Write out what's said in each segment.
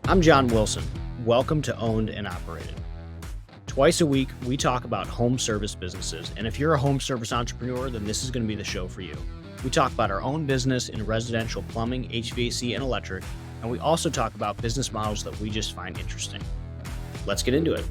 I'm John Wilson. Welcome to Owned and Operated. Twice a week, we talk about home service businesses, and if you're a home service entrepreneur, then this is going to be the show for you. We talk about our own business in residential plumbing, HVAC, and electric, and we also talk about business models that we just find interesting. Let's get into it.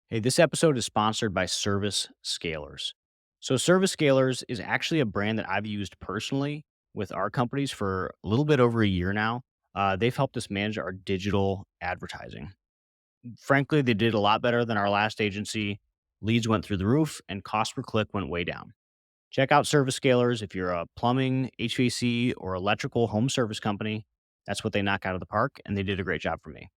Hey, this episode is sponsored by Service Scalers. So Service Scalers is actually a brand that I've used personally with our companies for a little bit over a year now. They've helped us manage our digital advertising. Frankly, they did a lot better than our last agency. Leads went through the roof and cost per click went way down. Check out Service Scalers if you're a plumbing, HVAC, or electrical home service company. That's what they knock out of the park, and they did a great job for me.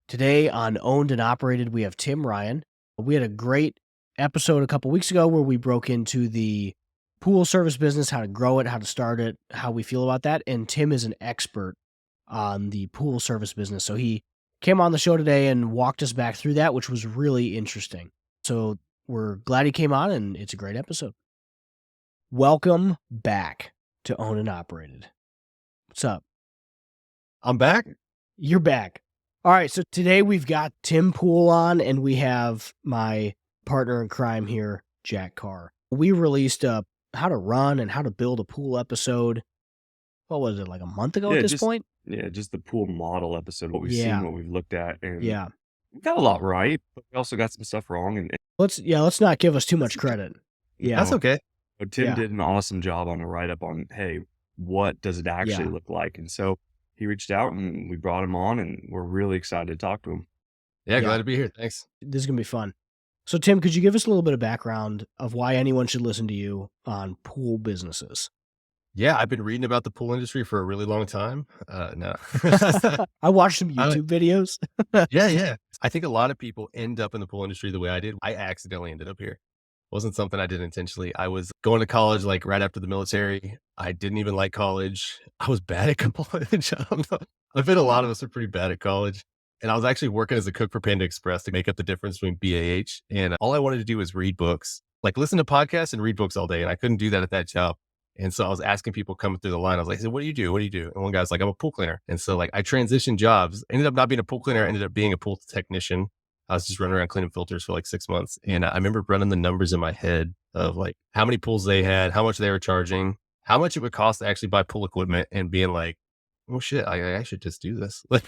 Today on Owned and Operated, we have Tim Ryan. We had a great episode a couple weeks ago where we broke into the pool service business, how to grow it, how to start it, how we feel about that. And Tim is an expert on the pool service business. So he came on the show today and walked us back through that, which was really interesting. So we're glad he came on, and it's a great episode. Welcome back to Owned and Operated. What's up? I'm back. You're back. All right. So today we've got Tim Pool on, and we have my partner in crime here, Jack Carr. We released a how to run and how to build a pool episode. What was it, like a month ago at this point? Yeah, just the pool model episode, what we've Yeah. seen, what we've looked at. And Yeah. we got a lot right, but we also got some stuff wrong. And Let's not give us too much credit. Yeah. That's okay. Yeah. But Tim did an awesome job on a write-up on, hey, what does it actually Yeah. look like? And so he reached out and we brought him on, and we're really excited to talk to him. Yeah, Yeah. glad to be here. Thanks. This is going to be fun. So Tim, could you give us a little bit of background of why anyone should listen to you on pool businesses? Yeah, I've been reading about the pool industry for a really long time. No. I watched some I- YouTube videos. Yeah. I think a lot of people end up in the pool industry the way I did. I accidentally ended up here. Wasn't something I did intentionally. I was going to college like right after the military. I didn't even like college. I was bad at college. I don't know. I bet a lot of us are pretty bad at college. And I was actually working as a cook for Panda Express to make up the difference between BAH. And all I wanted to do was read books, like listen to podcasts and read books all day. And I couldn't do that at that job. And so I was asking people coming through the line. I was like, hey, what do you do? What do you do? And one guy's like, I'm a pool cleaner. And so like I transitioned jobs, ended up not being a pool cleaner, ended up being a pool technician. I was just running around cleaning filters for like 6 months. And I remember running the numbers in my head of like how many pools they had, how much they were charging, how much it would cost to actually buy pool equipment, and being like, oh shit, I should just do this. Like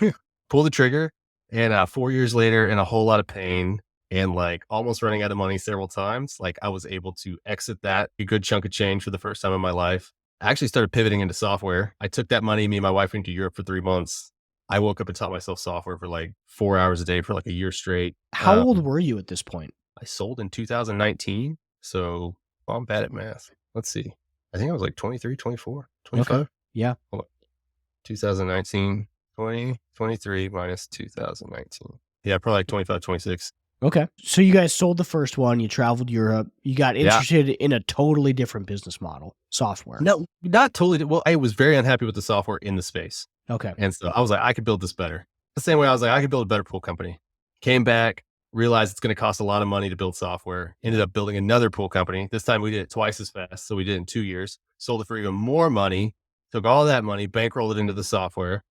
pull the trigger. And 4 years later, in a whole lot of pain and like almost running out of money several times, like I was able to exit that a good chunk of change for the first time in my life. I actually started pivoting into software. I took that money, me and my wife went to Europe for 3 months. I woke up and taught myself software for like 4 hours a day for like a year straight. How old were you at this point? I sold in 2019. So I'm bad at math. Let's see. I think I was like 23, 24, 25. Okay. Yeah. 2019, 20, 23 minus 2019. Yeah, probably like 25, 26. Okay. So you guys sold the first one, you traveled Europe, you got interested in a totally different business model, software. No, not totally. Well, I was very unhappy with the software in the space. Okay. And so I was like, I could build this better. The same way I was like, I could build a better pool company. Came back, realized it's going to cost a lot of money to build software. Ended up building another pool company. This time we did it twice as fast. So we did it in 2 years, sold it for even more money, took all that money, bankrolled it into the software.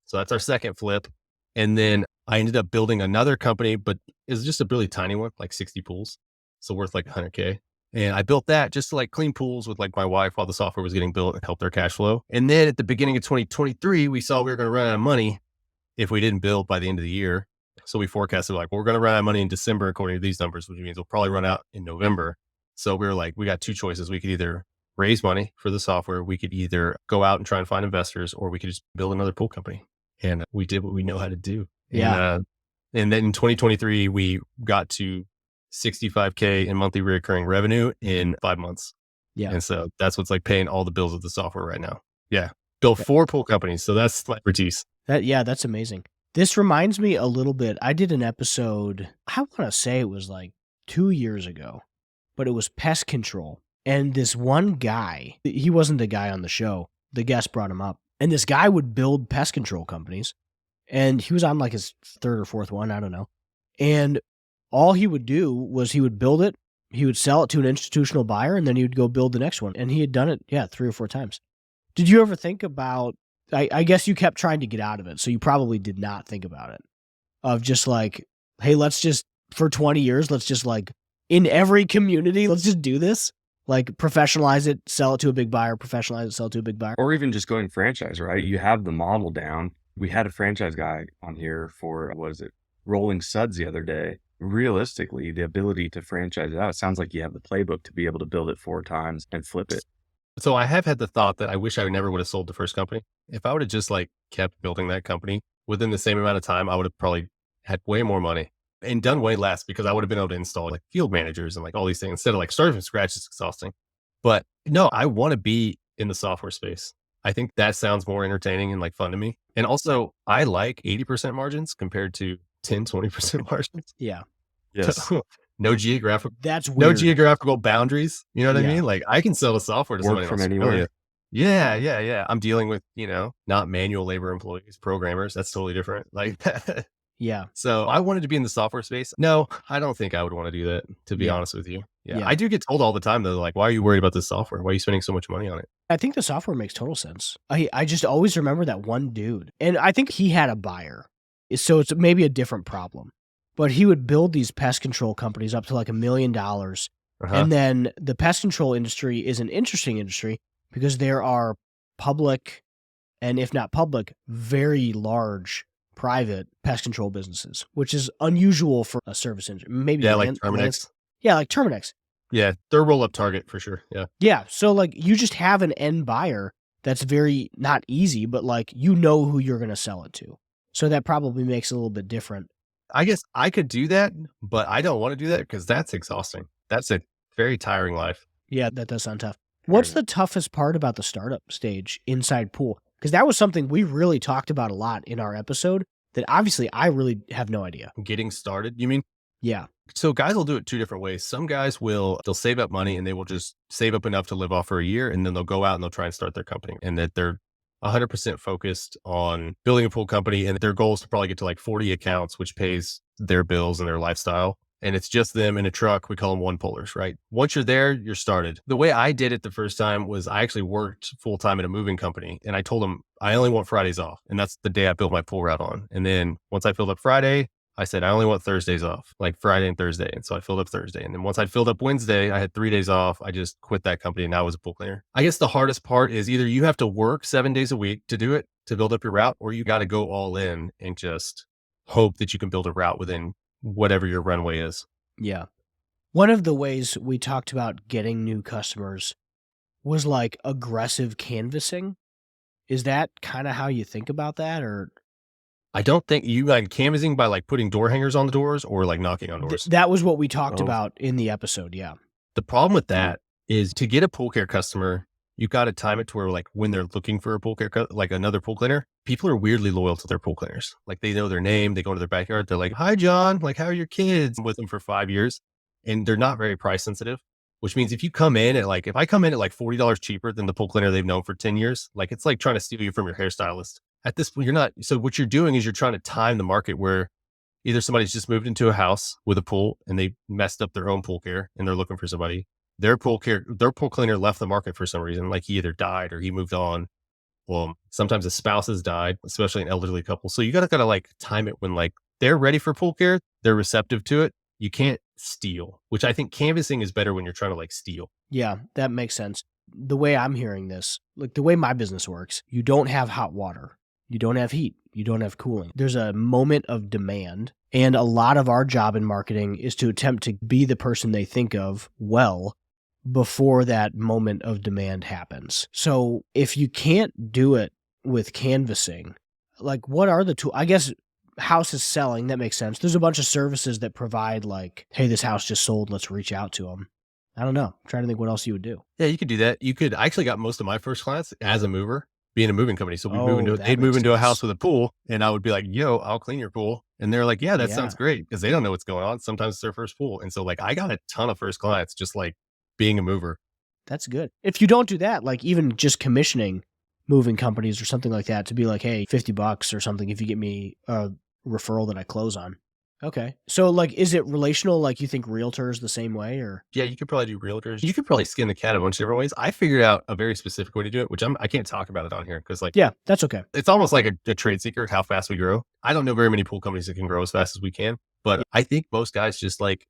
So that's our second flip. And then I ended up building another company, but it was just a really tiny one, like 60 pools. So worth like 100K. And I built that just to like clean pools with like my wife while the software was getting built and help their cash flow. And then at the beginning of 2023, we saw we were going to run out of money if we didn't build by the end of the year. So we forecasted like, well, we're going to run out of money in December, according to these numbers, which means we'll probably run out in November. So we were like, we got two choices. We could either raise money for the software. We could either go out and try and find investors, or we could just build another pool company. And we did what we know how to do. Yeah. And then in 2023, we got to 65K in monthly recurring revenue in 5 months. Yeah. And so that's what's like paying all the bills of the software right now. Yeah. Built 4 pool companies. So that's my expertise. That's amazing. This reminds me a little bit. I did an episode, I want to say it was like 2 years ago, but it was pest control. And this one guy, he wasn't the guy on the show. The guest brought him up. And this guy would build pest control companies. And he was on like his 3rd or 4th one. I don't know. And all he would do was he would build it, He would sell it to an institutional buyer and then he would go build the next one. And he had done it, 3 or 4 times. Did you ever think about, I guess you kept trying to get out of it, so you probably did not think about it, of just like, hey, let's just, for 20 years, let's just like, in every community, let's just do this. Like professionalize it, sell it to a big buyer, professionalize it, sell it to a big buyer. Or even just going franchise, right? You have the model down. We had a franchise guy on here for, Rolling Suds the other day. Realistically, the ability to franchise it out, it sounds like you have the playbook to be able to build it 4 times and flip it. So I have had the thought that I wish I never would have sold the first company. If I would have just like kept building that company within the same amount of time, I would have probably had way more money and done way less because I would have been able to install like field managers and like all these things instead of like starting from scratch. It's exhausting. But no, I want to be in the software space. I think that sounds more entertaining and like fun to me. And also I like 80% margins compared to 10, 20% margins. Yeah. Yes. No geographical, That's no weird. geographical boundaries. You know what I Yeah. mean? Like I can sell the software to Work somebody from in anywhere. Australia. Yeah. I'm dealing with, not manual labor employees, programmers. That's totally different. Like, Yeah. so I wanted to be in the software space. No, I don't think I would want to do that, to be Yeah. honest with you. Yeah. Yeah. I do get told all the time though, like, why are you worried about this software? Why are you spending so much money on it? I think the software makes total sense. I just always remember that one dude. And I think he had a buyer. So it's maybe a different problem. But he would build these pest control companies up to like $1 million. And then the pest control industry is an interesting industry because there are public and if not public, very large private pest control businesses, which is unusual for a service industry. Maybe Yeah, like Terminix. Yeah, like Terminix. Yeah, they're roll up target for sure. Yeah. Yeah. So like you just have an end buyer that's very not easy, but like you know who you're going to sell it to. So that probably makes it a little bit different. I guess I could do that, but I don't want to do that because that's exhausting. That's a very tiring life. Yeah, that does sound tough. What's the toughest part about the startup stage inside pool? Because that was something we really talked about a lot in our episode that obviously I really have no idea. Getting started, you mean? Yeah. So guys will do it 2 different ways. Some guys they'll save up money and they will just save up enough to live off for a year. And then they'll go out and they'll try and start their company, and that they're 100% focused on building a pool company. And their goal is to probably get to like 40 accounts, which pays their bills and their lifestyle. And it's just them in a truck. We call them one pullers, right? Once you're there, you're started. The way I did it the first time was I actually worked full time at a moving company. And I told them I only want Fridays off. And that's the day I built my pool route on. And then once I filled up Friday, I said, I only want Thursdays off, like Friday and Thursday. And so I filled up Thursday. And then once I filled up Wednesday, I had 3 days off. I just quit that company and now I was a pool cleaner. I guess the hardest part is either you have to work 7 days a week to do it, to build up your route, or you got to go all in and just hope that you can build a route within whatever your runway is. Yeah. One of the ways we talked about getting new customers was like aggressive canvassing. Is that kind of how you think about that? Or I don't think you like canvassing by like putting door hangers on the doors or like knocking on doors. that was what we talked Both. about in the episode. Yeah. The problem with that is to get a pool care customer, you got to time it to where like when they're looking for a pool care, like another pool cleaner, people are weirdly loyal to their pool cleaners. Like they know their name, they go to their backyard. They're like, hi, John, like, how are your kids? I'm with them for 5 years, and they're not very price sensitive, which means if you come in at like, if I come in at like $40 cheaper than the pool cleaner they've known for 10 years, like it's like trying to steal you from your hairstylist. At this point, you're not. So what you're doing is you're trying to time the market where either somebody's just moved into a house with a pool and they messed up their own pool care and they're looking for somebody. Their pool cleaner left the market for some reason, like he either died or he moved on. Well, sometimes a spouse has died, especially an elderly couple. So you gotta like time it when like they're ready for pool care, they're receptive to it. You can't steal, which I think canvassing is better when you're trying to like steal. Yeah, that makes sense. The way I'm hearing this, like the way my business works, you don't have hot water. You don't have heat. You don't have cooling. There's a moment of demand. And a lot of our job in marketing is to attempt to be the person they think of well before that moment of demand happens. So if you can't do it with canvassing, like what are the tools? I guess house is selling. That makes sense. There's a bunch of services that provide like, hey, this house just sold. Let's reach out to them. I don't know. I'm trying to think what else you would do. Yeah, you could do that. I actually got most of my first clients as a mover, being a moving company. So they'd move into a house with a pool and I would be like, yo, I'll clean your pool. And they're like, yeah, that sounds great. Because they don't know what's going on. Sometimes it's their first pool. And so like, I got a ton of first clients just like being a mover. That's good. If you don't do that, like even just commissioning moving companies or something like that to be like, hey, $50 or something if you get me a referral that I close on. Okay. So like, is it relational? Like you think realtors the same way or? Yeah, you could probably do realtors. You could probably skin the cat a bunch of different ways. I figured out a very specific way to do it, which I can't talk about it on here because like Yeah, that's okay. it's almost like a trade secret how fast we grow. I don't know very many pool companies that can grow as fast as we can, but I think most guys just like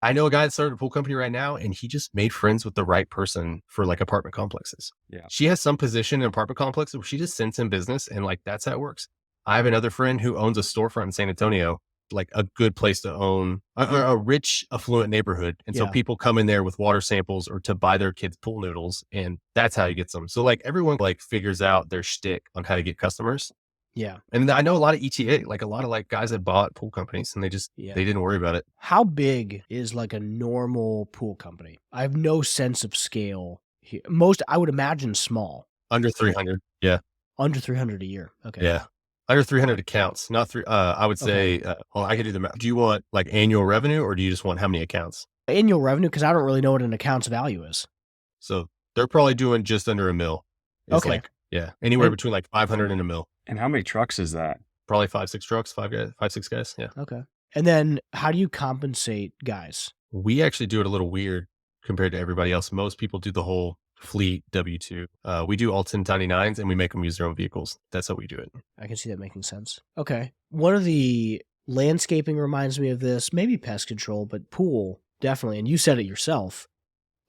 I know a guy that started a pool company right now and he just made friends with the right person for like apartment complexes. Yeah. She has some position in apartment complexes where she just sends him business and like that's how it works. I have another friend who owns a storefront in San Antonio, like a good place to own a rich, affluent neighborhood. And so Yeah. people come in there with water samples or to buy their kids pool noodles. And that's how he gets them. So like everyone like figures out their shtick on how to get customers. Yeah. And I know a lot of ETA, like a lot of like guys that bought pool companies and they Yeah. didn't worry about it. How big is like a normal pool company? I have no sense of scale here. Most, I would imagine small, Under 300. Yeah. under 300 a year. Okay. Yeah. Under 300 accounts, not three. I would say, well, I could do the math. Do you want like annual revenue or do you just want how many accounts? Annual revenue, because I don't really know what an account's value is. So they're probably doing just under $1 million. It's Okay. like, yeah, anywhere And- between like 500 and $1 million. And how many trucks is that? Probably 5-6 trucks, 5-6 guys. Yeah. Okay. And then how do you compensate guys? We actually do it a little weird compared to everybody else. Most people do the whole fleet W-2. We do all 1099s and we make them use their own vehicles. That's how we do it. I can see that making sense. Okay. One of the landscaping reminds me of this, maybe pest control, but pool, definitely. And you said it yourself.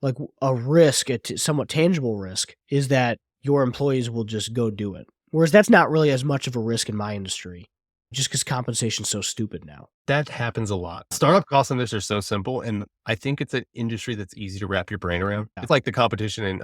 Like a risk, a somewhat tangible risk, is that your employees will just go do it. Whereas that's not really as much of a risk in my industry, just because compensation's so stupid now. That happens a lot. Startup costs in this are so simple. And I think it's an industry that's easy to wrap your brain around. Yeah. It's like the competition in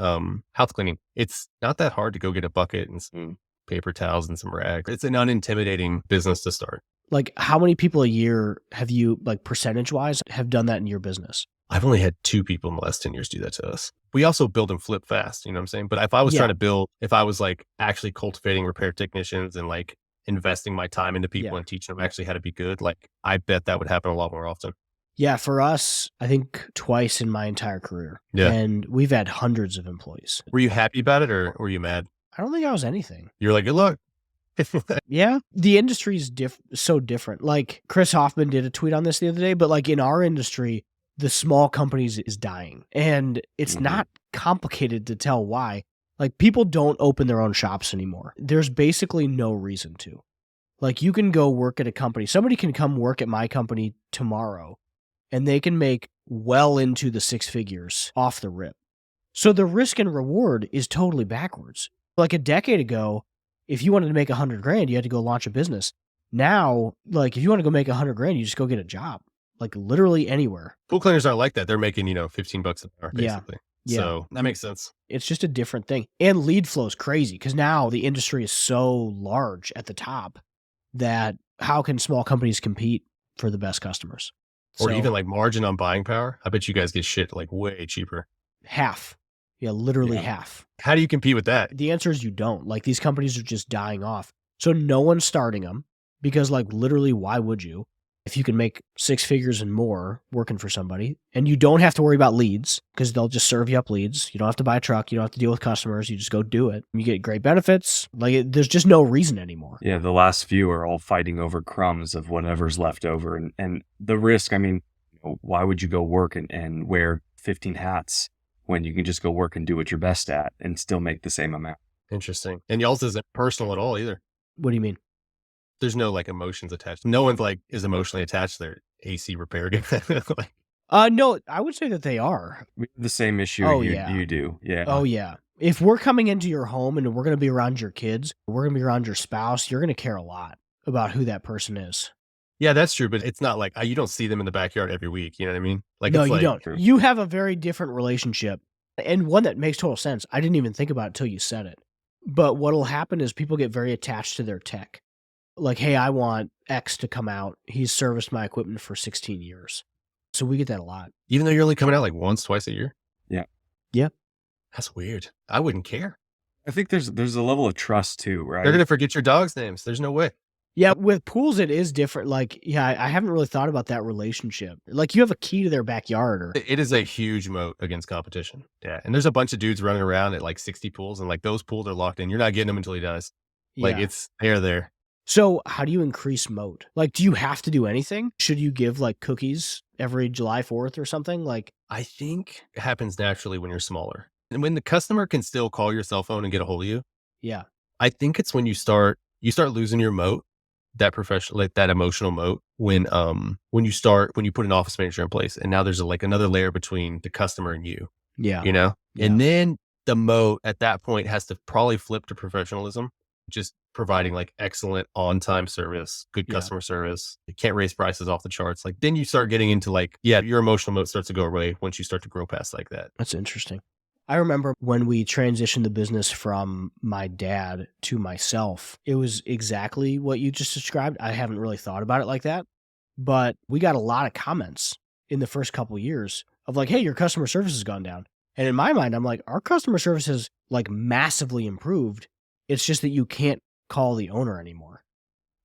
house cleaning. It's not that hard to go get a bucket and some paper towels and some rags. It's an unintimidating business to start. Like how many people a year have you, like percentage wise, have done that in your business? I've only had 2 people in the last 10 years do that to us. We also build and flip fast, you know what I'm saying? But if I was Yeah. trying to build, if I was like actually cultivating repair technicians and like investing my time into people Yeah. and teaching them actually how to be good, like I bet that would happen a lot more often. Yeah, for us, I think twice in my entire career. Yeah. And we've had hundreds of employees. Were you happy about it or were you mad? I don't think I was anything. You're like, good luck. Yeah. The industry is so different. Like Chris Hoffman did a tweet on this the other day, but like in our industry, the small companies is dying. And it's not complicated to tell why. Like people don't open their own shops anymore. There's basically no reason to. Like you can go work at a company. Somebody can come work at my company tomorrow and they can make well into the 6 figures off the rip. So the risk and reward is totally backwards. Like a decade ago, if you wanted to make $100,000, you had to go launch a business. Now, like if you want to go make $100,000, you just go get a job, like literally anywhere. Pool cleaners aren't like that. They're making, $15 an hour Yeah. basically. Yeah. So that makes sense. It's just a different thing. And lead flow is crazy because now the industry is so large at the top that how can small companies compete for the best customers? Or So, even like margin on buying power. I bet you guys get shit like way cheaper. half. Yeah, literally Yeah. half. How do you compete with that? The answer is you don't. Like these companies are just dying off. So no one's starting them because like literally why would you? If you can make 6 figures and more working for somebody and you don't have to worry about leads because they'll just serve you up leads. You don't have to buy a truck. You don't have to deal with customers. You just go do it. You get great benefits. Like there's just no reason anymore. Yeah, the last few are all fighting over crumbs of whatever's left over. And the risk, I mean, why would you go work and wear 15 hats when you can just go work and do what you're best at and still make the same amount? Interesting. And y'all's isn't personal at all either. What do you mean? There's no like emotions attached. No one's like is emotionally attached to their AC repair. Like, No, I would say that they are. We have the same issue Oh, you, yeah. you do. Yeah. Oh, yeah. If we're coming into your home and we're going to be around your kids, we're going to be around your spouse, you're going to care a lot about who that person is. yeah, that's true. But it's not like you don't see them in the backyard every week. You know what I mean? Like, No, it's you like, don't. True. You have a very different relationship and one that makes total sense. I didn't even think about it until you said it. But what'll happen is people get very attached to their tech. Like, hey, I want X to come out. He's serviced my equipment for 16 years. So we get that a lot. Even though you're only coming out like once, twice a year. Yeah. Yeah. That's weird. I wouldn't care. I think there's a level of trust too, right? They're going to forget your dog's names. There's no way. Yeah, with pools, it is different. Like, yeah, I haven't really thought about that relationship. Like, you have a key to their backyard, or It is a huge moat against competition. Yeah. And there's a bunch of dudes running around at like 60 pools and like those pools are locked in. You're not getting them until he dies. Like yeah. they're there. So how do you increase moat? Like, do you have to do anything? Should you give like cookies every July 4th or something? Like, I think it happens naturally when you're smaller. And when the customer can still call your cell phone and get a hold of you, yeah, I think it's when you start losing your moat, that professional, like that emotional moat, when you put an office manager in place and now there's like another layer between the customer and you, yeah, you know? yeah. And then the moat at that point has to probably flip to professionalism, just providing like excellent on-time service, good Yeah. customer service. You can't raise prices off the charts. Like then you start getting into like, yeah, your emotional moat starts to go away once you start to grow past like that. That's interesting. I remember when we transitioned the business from my dad to myself, it was exactly what you just described. I haven't really thought about it like that, but we got a lot of comments in the first couple years of like, hey, your customer service has gone down. And in my mind, I'm like, our customer service has like massively improved. It's just that you can't call the owner anymore.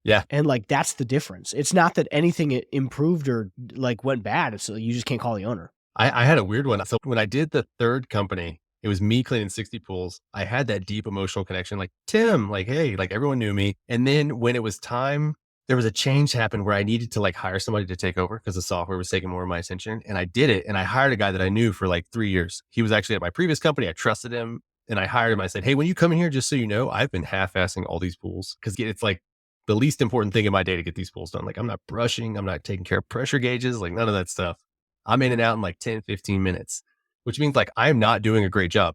Yeah. And like, that's the difference. It's not that anything improved or like went bad. It's you just can't call the owner. I had a weird one. So when I did the third company, it was me cleaning 60 pools. I had that deep emotional connection, like Tim, like, hey, like everyone knew me. And then when it was time, there was a change happened where I needed to like hire somebody to take over because the software was taking more of my attention. And I did it. And I hired a guy that I knew for like 3 years. He was actually at my previous company. I trusted him and I hired him. I said, hey, when you come in here, just so you know, I've been half-assing all these pools because it's like the least important thing in my day to get these pools done. Like I'm not brushing, I'm not taking care of pressure gauges, like none of that stuff. I'm in and out in like 10, 15 minutes, which means like I'm not doing a great job.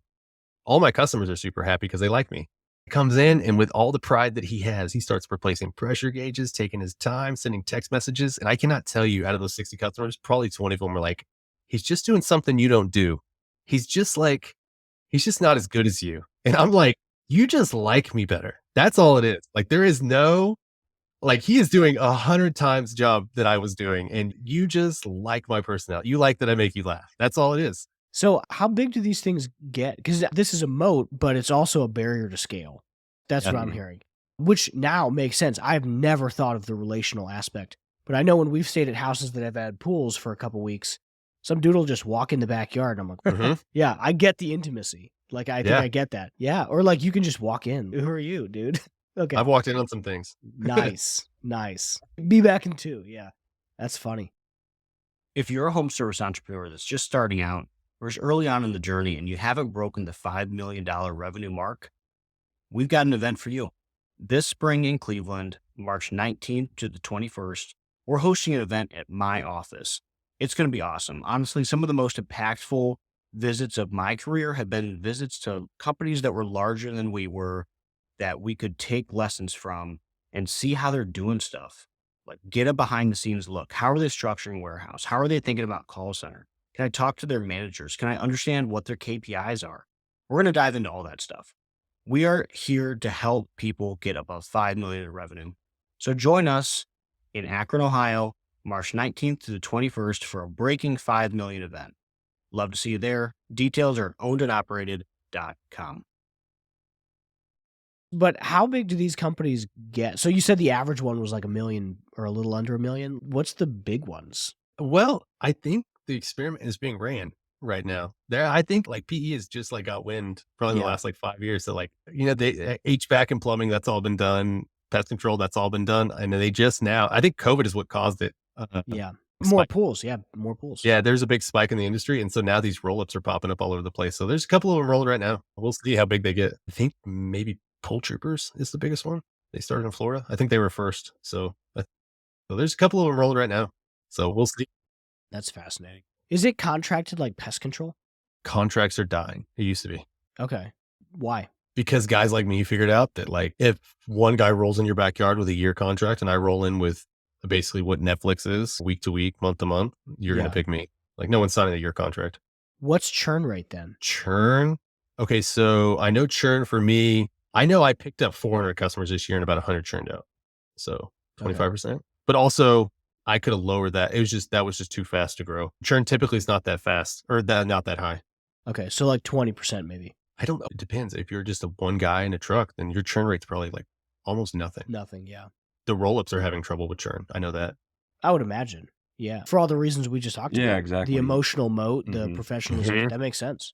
All my customers are super happy because they like me. He comes in and with all the pride that he has, he starts replacing pressure gauges, taking his time, sending text messages. And I cannot tell you out of those 60 customers, probably 20 of them were like, he's just doing something you don't do. He's just not as good as you. And I'm like, you just like me better. That's all it is. Like there is no, like he is doing 100 times job that I was doing. And you just like my personality. You like that I make you laugh. That's all it is. So how big do these things get? Because this is a moat, but it's also a barrier to scale. That's what I'm hearing, which now makes sense. I've never thought of the relational aspect, but I know when we've stayed at houses that have had pools for a couple weeks, some dude will just walk in the backyard. And I'm like, yeah, I get the intimacy. Like, I think I get that. Yeah. Or like you can just walk in. Who are you, dude? Okay. I've walked in on some things. Nice. Nice. Be back in 2. Yeah. That's funny. If you're a home service entrepreneur that's just starting out or is early on in the journey and you haven't broken the $5 million revenue mark, we've got an event for you. This spring in Cleveland, March 19th to the 21st, we're hosting an event at my office. It's going to be awesome. Honestly, some of the most impactful visits of my career have been visits to companies that were larger than we were, that we could take lessons from and see how they're doing stuff. Like get a behind the scenes look. How are they structuring warehouse? How are they thinking about call center? Can I talk to their managers? Can I understand what their KPIs are? We're going to dive into all that stuff. We are here to help people get above $5 million in revenue. So join us in Akron, Ohio, March 19th to the 21st for a breaking $5 million event. Love to see you there. Details are at ownedandoperated.com. But how big do these companies get? So you said the average one was like $1 million or a little under $1 million. What's the big ones? Well, I think the experiment is being ran right now. I think like PE has just like got wind probably in the last like 5 years. So like, they HVAC and plumbing, that's all been done. Pest control, that's all been done. And they just now, I think COVID is what caused it. More pools. Yeah. More pools. Yeah. There's a big spike in the industry. And so now these roll-ups are popping up all over the place. So there's a couple of them rolling right now. We'll see how big they get. I think maybe Pool Troopers is the biggest one. They started in Florida. I think they were first. So there's a couple of them rolling right now. So we'll see. That's fascinating. Is it contracted like pest control? Contracts are dying. It used to be. Okay. Why? Because guys like me figured out that like if one guy rolls in your backyard with a year contract and I roll in with basically what Netflix is week to week, month to month, you're going to pick me. Like no one's signing a year contract. What's churn rate then? Churn? Okay. So I know churn for me, I know I picked up 400 customers this year and about 100 churned out. So 25%, but also I could have lowered that. That was just too fast to grow. Churn typically is not that fast or not that high. Okay. So like 20% maybe. I don't know. It depends. If you're just a one guy in a truck, then your churn rate's probably like almost nothing. Nothing. Yeah. The roll-ups are having trouble with churn. I know that. I would imagine. Yeah. For all the reasons we just talked about. Yeah, exactly. The emotional moat, the professionalism. That makes sense.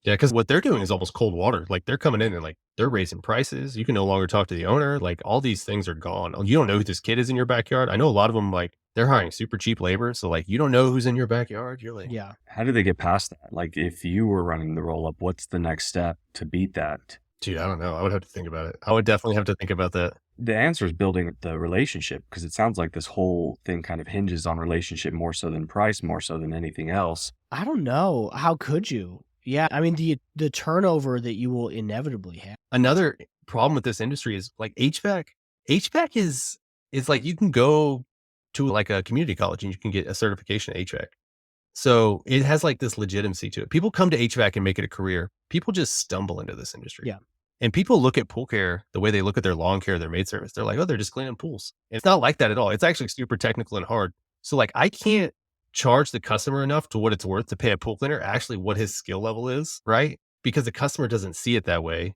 Yeah, because what they're doing is almost cold water. Like they're coming in and like they're raising prices. You can no longer talk to the owner. Like all these things are gone. You don't know who this kid is in your backyard. I know a lot of them like they're hiring super cheap labor. So like you don't know who's in your backyard. You're like, Yeah. How do they get past that? Like if you were running the roll up, what's the next step to beat that? dude, I don't know. I would have to think about it. I would definitely have to think about that. The answer is building the relationship, because it sounds like this whole thing kind of hinges on relationship more so than price, more so than anything else. I don't know. How could you? Yeah. I mean, the turnover that you will inevitably have. Another problem with this industry is like HVAC. HVAC is like you can go to like a community college and you can get a certification in HVAC. So it has like this legitimacy to it. People come to HVAC and make it a career. People just stumble into this industry. Yeah. And people look at pool care the way they look at their lawn care, their maid service. They're like, oh, they're just cleaning pools. And it's not like that at all. It's actually super technical and hard. So like I can't charge the customer enough to what it's worth to pay a pool cleaner actually what his skill level is, right? Because the customer doesn't see it that way.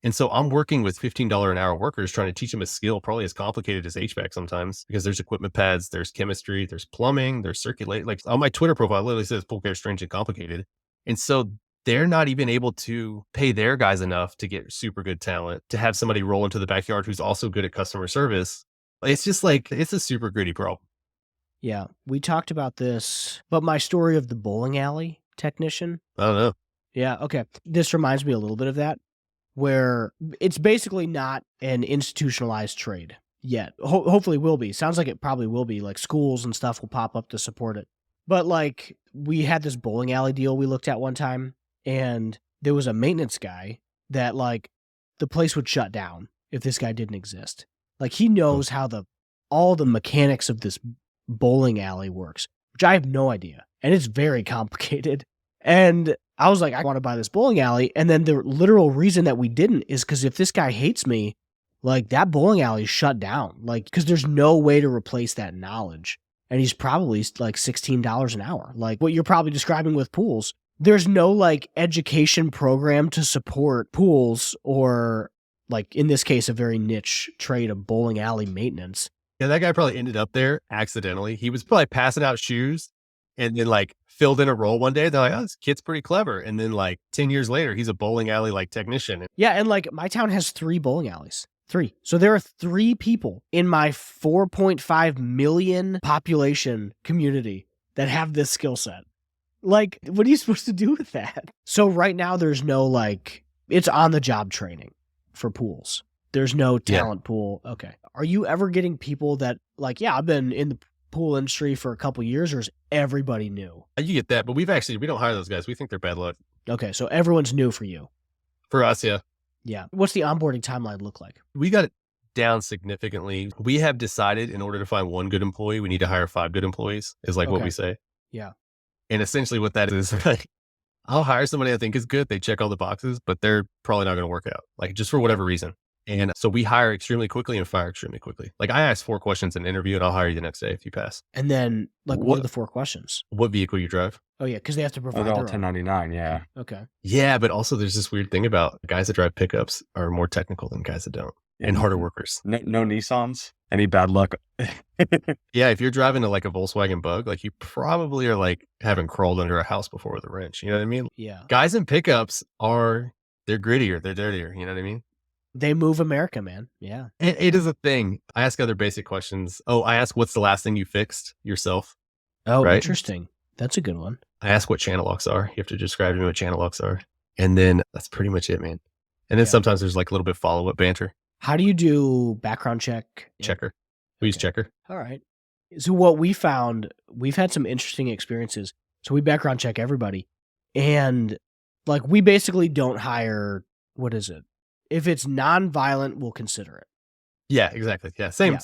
And so I'm working with $15 an hour workers trying to teach them a skill probably as complicated as HVAC sometimes, because there's equipment pads, there's chemistry, there's plumbing, there's circulate. Like on my Twitter profile, it literally says pool care is strange and complicated. And so they're not even able to pay their guys enough to get super good talent, to have somebody roll into the backyard who's also good at customer service. It's just like, it's a super gritty problem. Yeah. We talked about this, but my story of the bowling alley technician. I don't know. Yeah. Okay. This reminds me a little bit of that, where it's basically not an institutionalized trade yet. Hopefully will be. Sounds like it probably will be. Like schools and stuff will pop up to support it. But like we had this bowling alley deal we looked at one time, and there was a maintenance guy that like the place would shut down if this guy didn't exist. Like he knows how all the mechanics of this bowling alley works, which I have no idea. And it's very complicated. And I was like, I want to buy this bowling alley. And then the literal reason that we didn't is because if this guy hates me, like that bowling alley is shut down. Like, because there's no way to replace that knowledge. And he's probably like $16 an hour. Like what you're probably describing with pools. There's no like education program to support pools, or like in this case, a very niche trade of bowling alley maintenance. Yeah, that guy probably ended up there accidentally. He was probably passing out shoes and then like filled in a role one day. They're like, oh, this kid's pretty clever. And then like 10 years later, he's a bowling alley like technician. Yeah. And like my town has 3 bowling alleys. 3. So there are 3 people in my 4.5 million population community that have this skill set. Like, what are you supposed to do with that? So right now there's no like, it's on the job training for pools. There's no talent pool. Okay. Are you ever getting people that like, yeah, I've been in the pool industry for a couple years, or is everybody new? You get that, but we don't hire those guys. We think they're bad luck. Okay. So everyone's new for you. For us, yeah. Yeah. What's the onboarding timeline look like? We got it down significantly. We have decided in order to find one good employee, we need to hire 5 good employees, is like what we say. Yeah. And essentially what that is, like, I'll hire somebody I think is good. They check all the boxes, but they're probably not going to work out, like just for whatever reason. And so we hire extremely quickly and fire extremely quickly. Like I ask 4 questions in an interview and I'll hire you the next day if you pass. And then like, what are the 4 questions? What vehicle you drive? Oh yeah. Cause they have to provide They're all their own. 1099, yeah. Okay. Yeah, but also there's this weird thing about guys that drive pickups are more technical than guys that don't, and harder workers. No Nissans? Any bad luck? Yeah, if you're driving like a Volkswagen Bug, like you probably are like having crawled under a house before with a wrench. You know what I mean? Yeah. Guys in pickups they're grittier, they're dirtier. You know what I mean? They move America, man. Yeah. And it is a thing. I ask other basic questions. Oh, I ask, what's the last thing you fixed yourself? Oh, Right. Interesting. That's a good one. I ask what channel locks are. You have to describe to me what channel locks are. And then that's pretty much it, man. And then Yeah. sometimes there's like a little bit of follow-up banter. How do you do background check? Checker. We use Okay. Checker. All right. So what we found, we've had some interesting experiences. So we background check everybody. And like we basically don't hire, what is it? If it's non-violent, we'll consider it. Yeah, exactly. Yeah, same.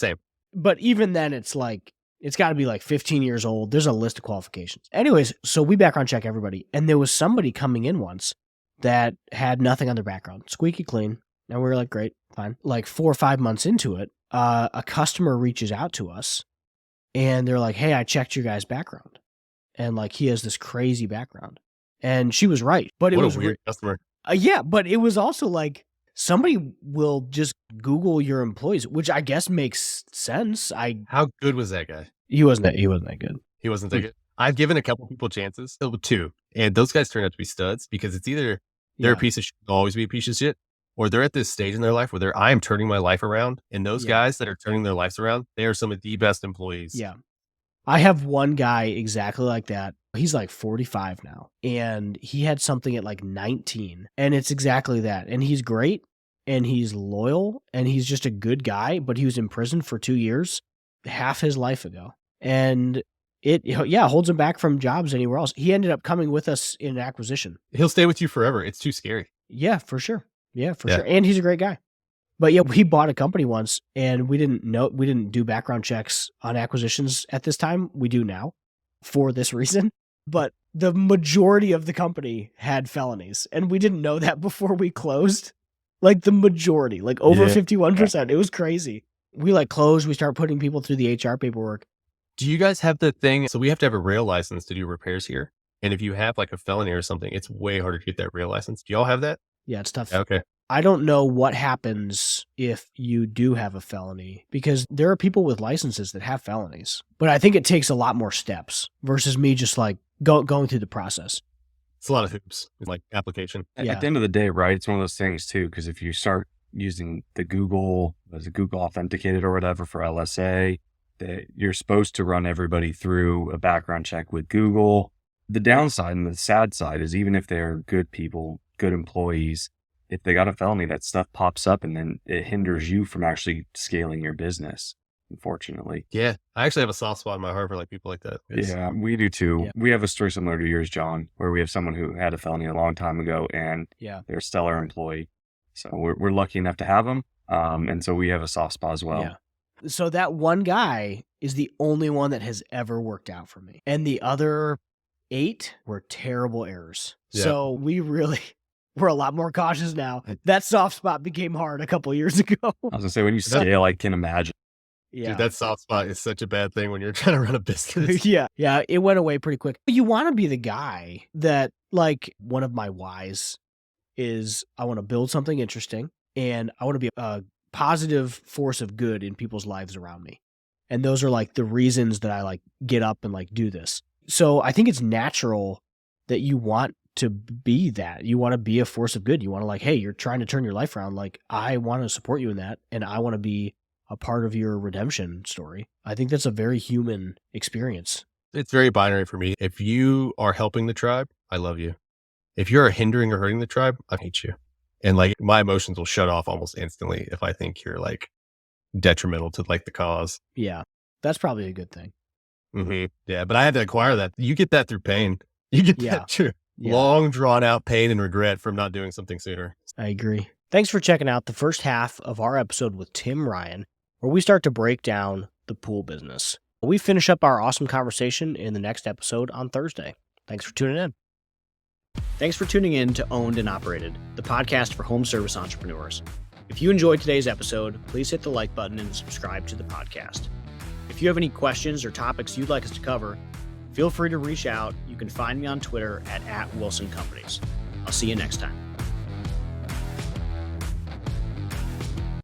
But even then it's like, it's got to be like 15 years old. There's a list of qualifications. Anyways, so we background check everybody. And there was somebody coming in once that had nothing on their background. Squeaky clean. And we were like, great, fine. Like 4 or 5 months into it, a customer reaches out to us and they're like, hey, I checked your guy's background. And like, he has this crazy background. And she was right. But it What was a weird customer. yeah, but it was also like, somebody will just Google your employees, which I guess makes sense. How good was that guy? He wasn't that good. He wasn't that good. I've given a couple people chances, two, and those guys turned out to be studs because it's either they're a Yeah. piece of shit, they'll always be a piece of shit, or they're at this stage in their life where I am turning my life around. And those Yeah. guys that are turning their lives around, they are some of the best employees. Yeah. I have one guy exactly like that. He's like 45 now, and he had something at like 19, and it's exactly that. And he's great, and he's loyal, and he's just a good guy, but he was in prison for 2 years, half his life ago. And it, holds him back from jobs anywhere else. He ended up coming with us in an acquisition. He'll stay with you forever. It's too scary. Yeah, for sure. Yeah, for Yeah. sure. And he's a great guy. But yeah, we bought a company once and we didn't do background checks on acquisitions at this time. We do now for this reason. But the majority of the company had felonies and we didn't know that before we closed. Like the majority, like over Yeah. 51%. It was crazy. We like closed, we start putting people through the HR paperwork. Do you guys have the thing? So we have to have a rail license to do repairs here. And if you have like a felony or something, it's way harder to get that rail license. Do y'all have that? Yeah, it's tough. Okay. I don't know what happens if you do have a felony because there are people with licenses that have felonies. But I think it takes a lot more steps versus me just like going through the process. It's a lot of hoops, like application. Yeah. At the end of the day, right, it's one of those things too, because if you start using the Google Authenticated or whatever for LSA, that you're supposed to run everybody through a background check with Google. The downside and the sad side is even if they're good people, good employees, if they got a felony, that stuff pops up and then it hinders you from actually scaling your business, unfortunately. Yeah. I actually have a soft spot in my heart for like people like that. Yeah, we do too. Yeah. We have a story similar to yours, John, where we have someone who had a felony a long time ago and Yeah. they're a stellar employee. So we're lucky enough to have them. And so we have a soft spot as well. Yeah. So that one guy is the only one that has ever worked out for me. And the other 8 were terrible errors. Yeah. So we're a lot more cautious now. That soft spot became hard a couple years ago. I was gonna say, when you scale, I can imagine. Yeah. Dude, that soft spot is such a bad thing when you're trying to run a business. Yeah. It went away pretty quick. You want to be the guy that, like, one of my whys is I want to build something interesting and I want to be a positive force of good in people's lives around me. And those are like the reasons that I like get up and like do this. So I think it's natural that you want to be that. You want to be a force of good. You want to like, hey, you're trying to turn your life around. Like, I want to support you in that. And I want to be a part of your redemption story. I think that's a very human experience. It's very binary for me. If you are helping the tribe, I love you. If you're hindering or hurting the tribe, I hate you. And like my emotions will shut off almost instantly if I think you're like detrimental to like the cause. Yeah. That's probably a good thing. Mm-hmm. Yeah. But I had to acquire that. You get that through pain. You get Yeah. that through Yeah. long drawn out pain and regret from not doing something sooner. I agree. Thanks for checking out the first half of our episode with Tim Ryan, where we start to break down the pool business. We finish up our awesome conversation in the next episode on Thursday. Thanks for tuning in. Thanks for tuning in to Owned and Operated, the podcast for home service entrepreneurs. If you enjoyed today's episode, please hit the like button and subscribe to the podcast. If you have any questions or topics you'd like us to cover, feel free to reach out. You can find me on Twitter at @WilsonCompanies. I'll see you next time.